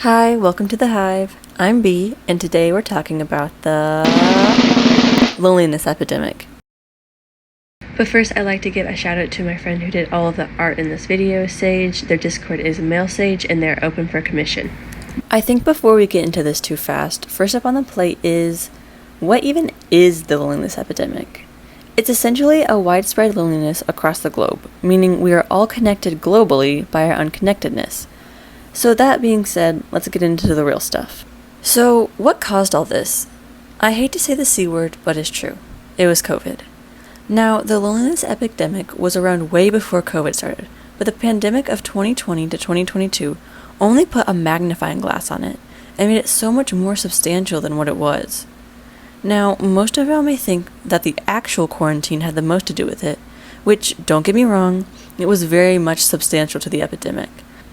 Hi, welcome to the Hive. I'm Bee, and today we're talking about the loneliness epidemic. But first, I'd like to give a shout out to my friend who did all of the art in this video, Sage. Their Discord is MailSage, and they're open for commission. I think before we get into this too fast, first up on the plate is, what even is the loneliness epidemic? It's essentially a widespread loneliness across the globe, meaning we are all connected globally by our unconnectedness. So that being said, let's get into the real stuff. So, what caused all this? I hate to say the C word, but it's true. It was COVID. Now, the loneliness epidemic was around way before COVID started, but the pandemic of 2020 to 2022 only put a magnifying glass on it and made it so much more substantial than what it was. Now, most of y'all may think that the actual quarantine had the most to do with it, which, don't get me wrong, it was very much substantial to the epidemic.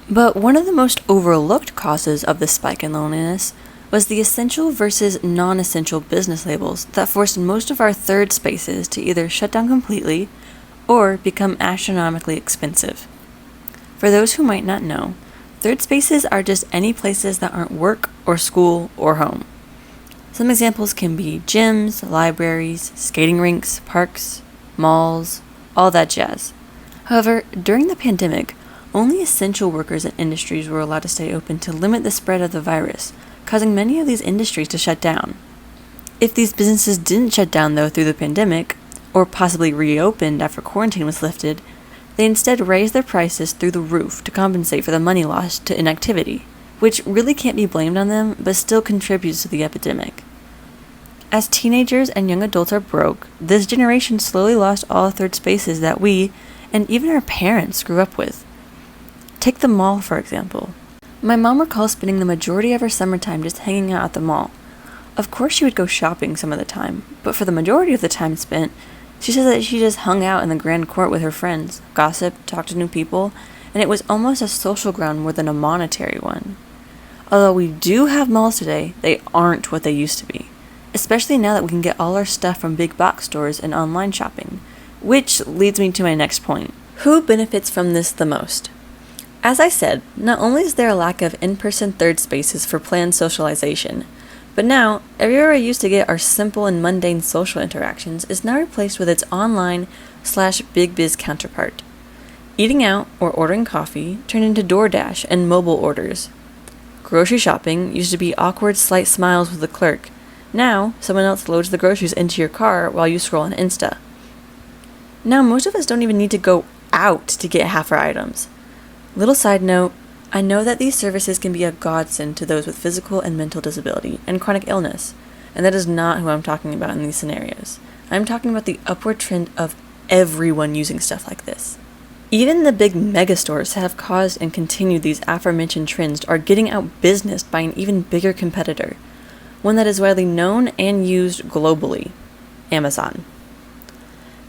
But one of the most overlooked causes of this spike in loneliness was the essential versus non-essential business labels that forced most of our third spaces to either shut down completely or become astronomically expensive. For those who might not know, third spaces are just any places that aren't work or school or home. Some examples can be gyms, libraries, skating rinks, parks, malls, all that jazz. However, during the pandemic, only essential workers and industries were allowed to stay open to limit the spread of the virus, causing many of these industries to shut down. If these businesses didn't shut down, though, through the pandemic, or possibly reopened after quarantine was lifted, they instead raised their prices through the roof to compensate for the money lost to inactivity, which really can't be blamed on them, but still contributes to the epidemic. As teenagers and young adults are broke, this generation slowly lost all third spaces that we, and even our parents, grew up with. Take the mall, for example. My mom recalls spending the majority of her summertime just hanging out at the mall. Of course she would go shopping some of the time, but for the majority of the time spent, she says that she just hung out in the grand court with her friends, gossiped, talked to new people, and it was almost a social ground more than a monetary one. Although we do have malls today, they aren't what they used to be, especially now that we can get all our stuff from big box stores and online shopping, which leads me to my next point. Who benefits from this the most? As I said, not only is there a lack of in-person third spaces for planned socialization, but now, everywhere I used to get our simple and mundane social interactions is now replaced with its online/big biz counterpart. Eating out or ordering coffee turned into DoorDash and mobile orders. Grocery shopping used to be awkward slight smiles with the clerk. Now, someone else loads the groceries into your car while you scroll on Insta. Now, most of us don't even need to go out to get half our items. Little side note, I know that these services can be a godsend to those with physical and mental disability and chronic illness, and that is not who I'm talking about in these scenarios. I'm talking about the upward trend of everyone using stuff like this. Even the big megastores have caused and continued these aforementioned trends are getting out-businessed by an even bigger competitor, one that is widely known and used globally, Amazon.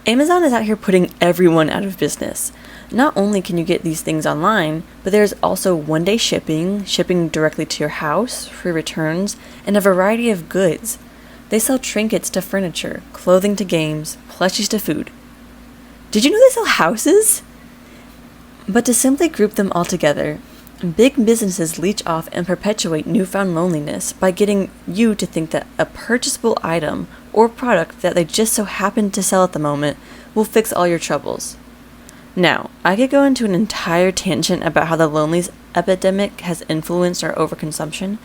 Amazon is out here putting everyone out of business. Not only can you get these things online, but there's also one-day shipping directly to your house, free returns, and a variety of goods. They sell trinkets to furniture, clothing to games, plushies to food. Did you know they sell houses? But to simply group them all together, big businesses leech off and perpetuate newfound loneliness by getting you to think that a purchasable item or product that they just so happen to sell at the moment will fix all your troubles. Now, I could go into an entire tangent about how the loneliness epidemic has influenced our overconsumption,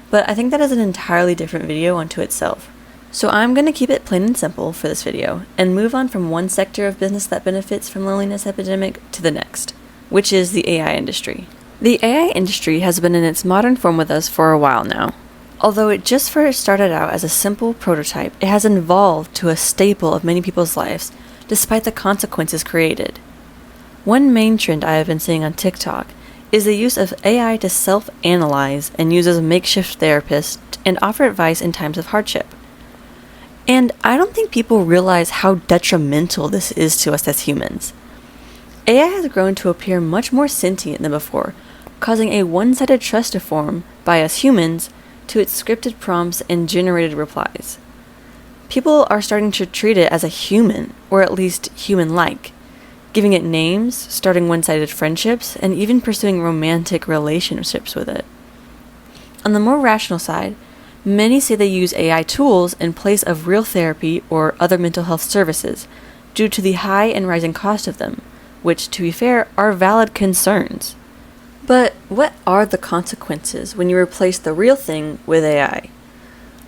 but I think that is an entirely different video unto itself. So I'm going to keep it plain and simple for this video, and move on from one sector of business that benefits from loneliness epidemic to the next, which is the AI industry. The AI industry has been in its modern form with us for a while now. Although it just first started out as a simple prototype, it has evolved to a staple of many people's lives, despite the consequences created. One main trend I have been seeing on TikTok is the use of AI to self-analyze and use as a makeshift therapist and offer advice in times of hardship. And I don't think people realize how detrimental this is to us as humans. AI has grown to appear much more sentient than before, causing a one-sided trust to form by us humans to its scripted prompts and generated replies. People are starting to treat it as a human, or at least human-like, giving it names, starting one-sided friendships, and even pursuing romantic relationships with it. On the more rational side, many say they use AI tools in place of real therapy or other mental health services due to the high and rising cost of them, which, to be fair, are valid concerns. But what are the consequences when you replace the real thing with AI?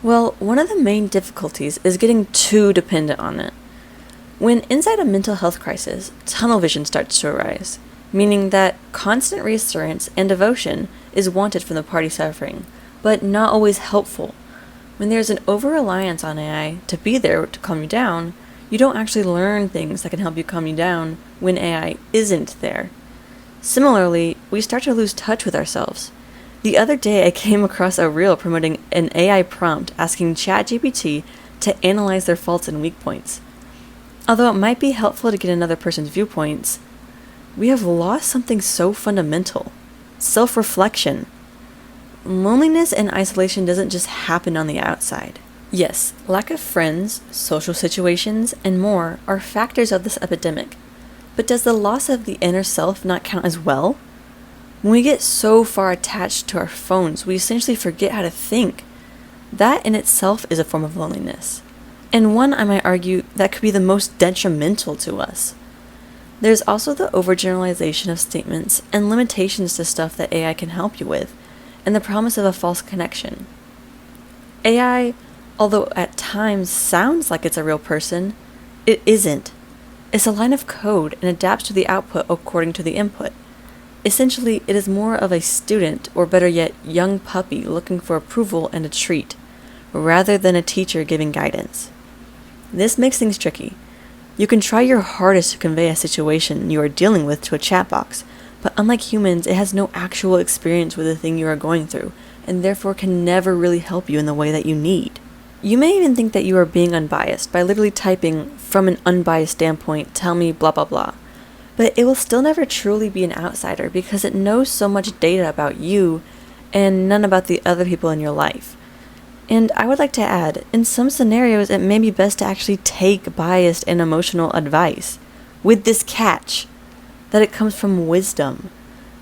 Well, one of the main difficulties is getting too dependent on it. When inside a mental health crisis, tunnel vision starts to arise, meaning that constant reassurance and devotion is wanted from the party suffering, but not always helpful. When there's an over-reliance on AI to be there to calm you down, you don't actually learn things that can help you calm you down when AI isn't there. Similarly, we start to lose touch with ourselves. The other day I came across a reel promoting an AI prompt asking ChatGPT to analyze their faults and weak points. Although it might be helpful to get another person's viewpoints, we have lost something so fundamental: self-reflection. Loneliness and isolation doesn't just happen on the outside. Yes, lack of friends, social situations, and more are factors of this epidemic. But does the loss of the inner self not count as well? When we get so far attached to our phones, we essentially forget how to think. That in itself is a form of loneliness, and one, I might argue, that could be the most detrimental to us. There's also the overgeneralization of statements and limitations to stuff that AI can help you with, and the promise of a false connection. AI, although at times sounds like it's a real person, it isn't. It's a line of code and adapts to the output according to the input. Essentially, it is more of a student, or better yet, young puppy looking for approval and a treat, rather than a teacher giving guidance. This makes things tricky. You can try your hardest to convey a situation you are dealing with to a chat box, but unlike humans, it has no actual experience with the thing you are going through, and therefore can never really help you in the way that you need. You may even think that you are being unbiased by literally typing, "From an unbiased standpoint, tell me blah blah blah." But it will still never truly be an outsider because it knows so much data about you and none about the other people in your life. And I would like to add, in some scenarios it may be best to actually take biased and emotional advice, with this catch, that it comes from wisdom.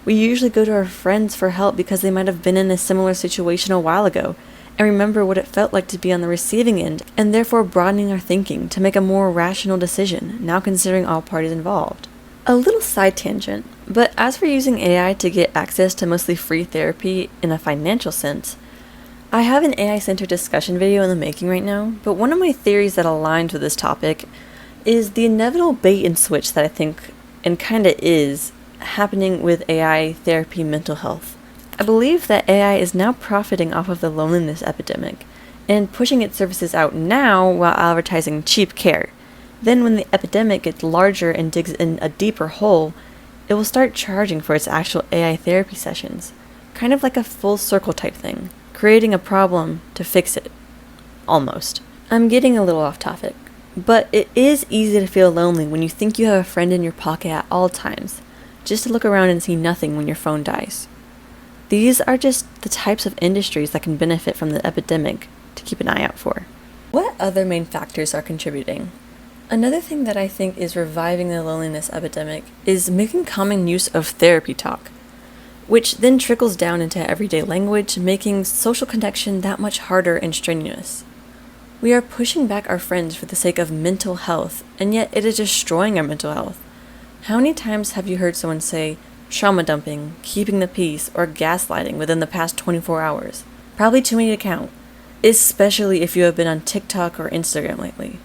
We usually go to our friends for help because they might have been in a similar situation a while ago, and remember what it felt like to be on the receiving end, and therefore broadening our thinking to make a more rational decision, now considering all parties involved. A little side tangent, but as for using AI to get access to mostly free therapy in a financial sense, I have an AI-centered discussion video in the making right now, but one of my theories that aligns with this topic is the inevitable bait and switch that I think, and kinda is, happening with AI therapy mental health. I believe that AI is now profiting off of the loneliness epidemic, and pushing its services out now while advertising cheap care. Then when the epidemic gets larger and digs in a deeper hole, it will start charging for its actual AI therapy sessions. Kind of like a full circle type thing, creating a problem to fix it. Almost. I'm getting a little off topic, but it is easy to feel lonely when you think you have a friend in your pocket at all times, just to look around and see nothing when your phone dies. These are just the types of industries that can benefit from the epidemic to keep an eye out for. What other main factors are contributing? Another thing that I think is reviving the loneliness epidemic is making common use of therapy talk, which then trickles down into everyday language, making social connection that much harder and strenuous. We are pushing back our friends for the sake of mental health, and yet it is destroying our mental health. How many times have you heard someone say trauma dumping, keeping the peace, or gaslighting within the past 24 hours? Probably too many to count, especially if you have been on TikTok or Instagram lately.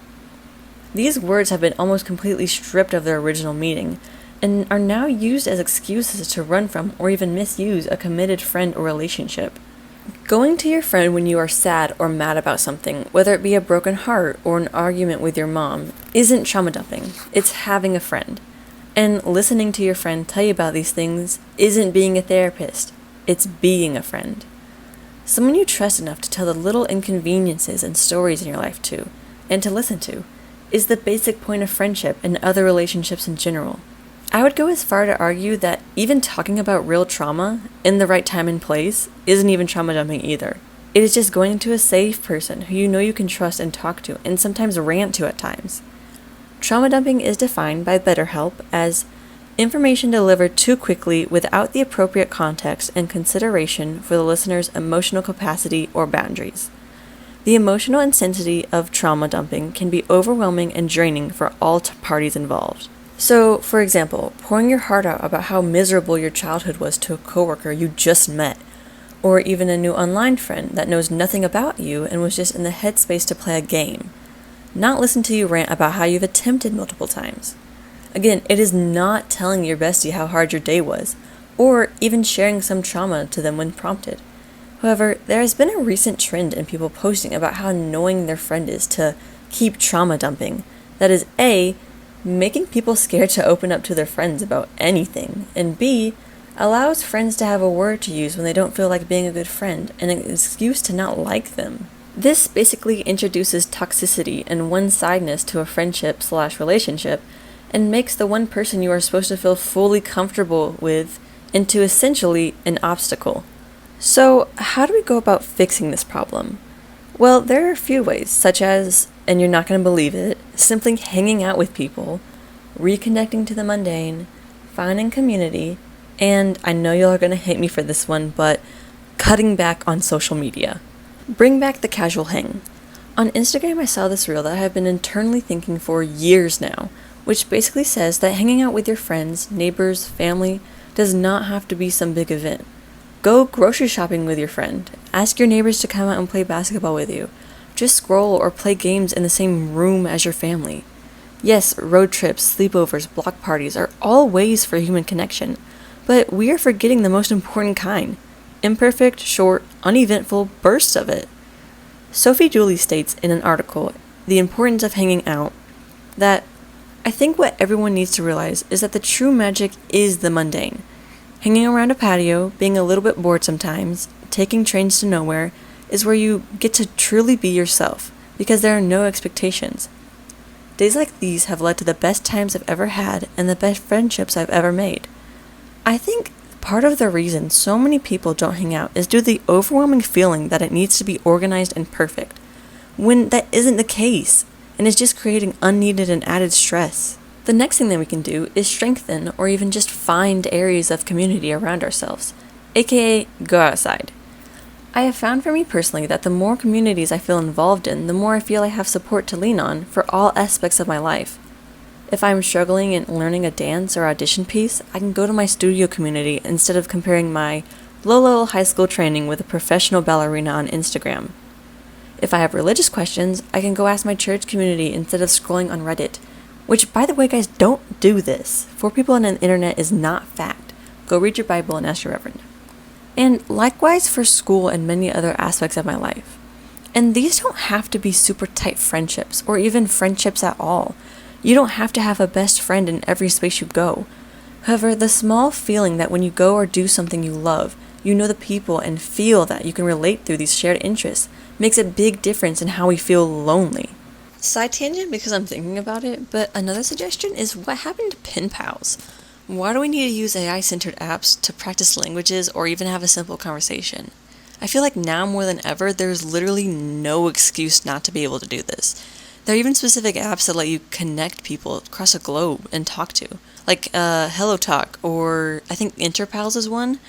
These words have been almost completely stripped of their original meaning, and are now used as excuses to run from or even misuse a committed friend or relationship. Going to your friend when you are sad or mad about something, whether it be a broken heart or an argument with your mom, isn't trauma dumping, it's having a friend. And listening to your friend tell you about these things isn't being a therapist, it's being a friend. Someone you trust enough to tell the little inconveniences and stories in your life to, and to listen to, is the basic point of friendship and other relationships in general. I would go as far to argue that even talking about real trauma in the right time and place isn't even trauma dumping either. It is just going to a safe person who you know you can trust and talk to, and sometimes rant to at times. Trauma dumping is defined by BetterHelp as Information delivered too quickly without the appropriate context and consideration for the listener's emotional capacity or boundaries. The emotional intensity of trauma dumping can be overwhelming and draining for all parties involved. So, for example, pouring your heart out about how miserable your childhood was to a coworker you just met, or even a new online friend that knows nothing about you and was just in the headspace to play a game. Not listen to you rant about how you've attempted multiple times. Again, it is not telling your bestie how hard your day was, or even sharing some trauma to them when prompted. However, there has been a recent trend in people posting about how annoying their friend is to keep trauma dumping. That is A, making people scared to open up to their friends about anything, and B, allows friends to have a word to use when they don't feel like being a good friend and an excuse to not like them. This basically introduces toxicity and one-sidedness to a friendship/relationship and makes the one person you are supposed to feel fully comfortable with into essentially an obstacle. So, how do we go about fixing this problem? Well, there are a few ways, such as, and you're not going to believe it, simply hanging out with people, reconnecting to the mundane, finding community, and I know y'all are going to hate me for this one, but cutting back on social media. Bring back the casual hang. On Instagram, I saw this reel that I have been internally thinking for years now, which basically says that hanging out with your friends, neighbors, family does not have to be some big event. Go grocery shopping with your friend. Ask your neighbors to come out and play basketball with you. Just scroll or play games in the same room as your family. Yes, road trips, sleepovers, block parties are all ways for human connection, but we are forgetting the most important kind. Imperfect, short, uneventful bursts of it. Sophie Dooley states in an article, The Importance of Hanging Out, that I think what everyone needs to realize is that the true magic is the mundane. Hanging around a patio, being a little bit bored sometimes, taking trains to nowhere, is where you get to truly be yourself, because there are no expectations. Days like these have led to the best times I've ever had and the best friendships I've ever made. I think part of the reason so many people don't hang out is due to the overwhelming feeling that it needs to be organized and perfect, when that isn't the case, and is just creating unneeded and added stress. The next thing that we can do is strengthen or even just find areas of community around ourselves, aka go outside. I have found for me personally that the more communities I feel involved in, the more I feel I have support to lean on for all aspects of my life. If I'm struggling in learning a dance or audition piece, I can go to my studio community instead of comparing my low-level high school training with a professional ballerina on Instagram. If I have religious questions, I can go ask my church community instead of scrolling on Reddit. Which, by the way, guys, don't do this. 4 people on the internet is not fact. Go read your Bible and ask your reverend. And likewise for school and many other aspects of my life. And these don't have to be super tight friendships, or even friendships at all. You don't have to have a best friend in every space you go. However, the small feeling that when you go or do something you love, you know the people and feel that you can relate through these shared interests makes a big difference in how we feel lonely. Side tangent because I'm thinking about it, but another suggestion is what happened to pen pals? Why do we need to use AI-centered apps to practice languages or even have a simple conversation? I feel like now more than ever, there's literally no excuse not to be able to do this. There are even specific apps that let you connect people across a globe and talk to, like Hello Talk, or I think Interpals is one.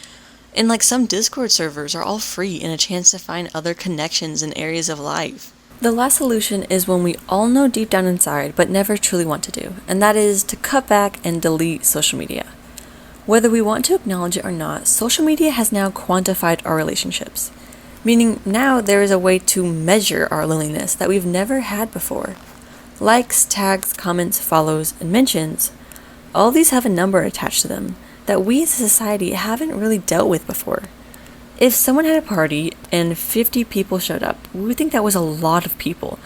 And like some Discord servers are all free and a chance to find other connections in areas of life. The last solution is one we all know deep down inside but never truly want to do, and that is to cut back and delete social media. Whether we want to acknowledge it or not, social media has now quantified our relationships, meaning now there is a way to measure our loneliness that we've never had before. Likes, tags, comments, follows, and mentions, all these have a number attached to them that we as a society haven't really dealt with before. If someone had a party and 50 people showed up, we would think that was a lot of people,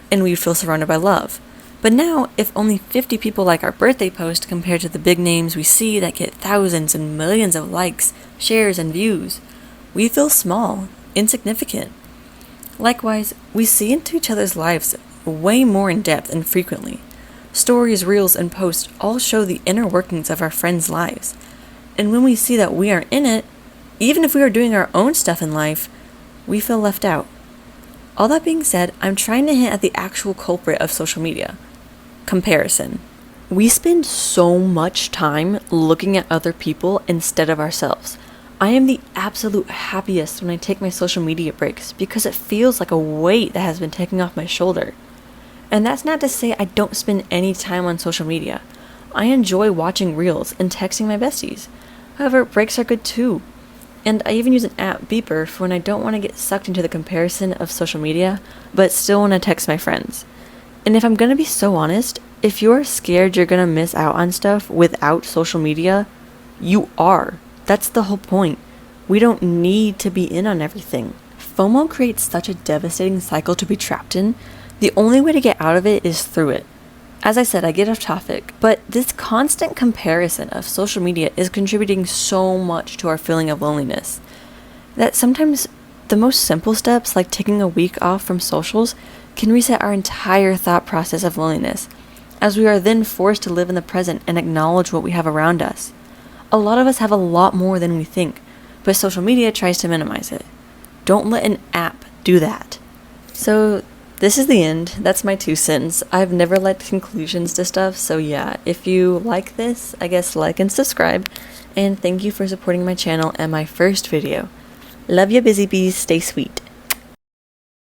and we would feel surrounded by love. But now, if only 50 people like our birthday post compared to the big names we see that get thousands and millions of likes, shares, and views, we feel small, insignificant. Likewise, we see into each other's lives way more in depth and frequently. Stories, reels, and posts all show the inner workings of our friends' lives. And when we see that we are in it, even if we are doing our own stuff in life, we feel left out. All that being said, I'm trying to hint at the actual culprit of social media: comparison. We spend so much time looking at other people instead of ourselves. I am the absolute happiest when I take my social media breaks because it feels like a weight that has been taken off my shoulder. And that's not to say I don't spend any time on social media. I enjoy watching reels and texting my besties. However, breaks are good too. And I even use an app, Beeper, for when I don't want to get sucked into the comparison of social media, but still want to text my friends. And if I'm going to be so honest, if you're scared you're going to miss out on stuff without social media, you are. That's the whole point. We don't need to be in on everything. FOMO creates such a devastating cycle to be trapped in. The only way to get out of it is through it. As I said, I get off topic, but this constant comparison of social media is contributing so much to our feeling of loneliness that sometimes the most simple steps, like taking a week off from socials, can reset our entire thought process of loneliness, as we are then forced to live in the present and acknowledge what we have around us. A lot of us have a lot more than we think, but social media tries to minimize it. Don't let an app do that. So this is the end. That's my 2 cents. I've never liked conclusions to stuff, so yeah, if you like this, I guess like and subscribe, and thank you for supporting my channel and my first video. Love ya, busy bees, stay sweet.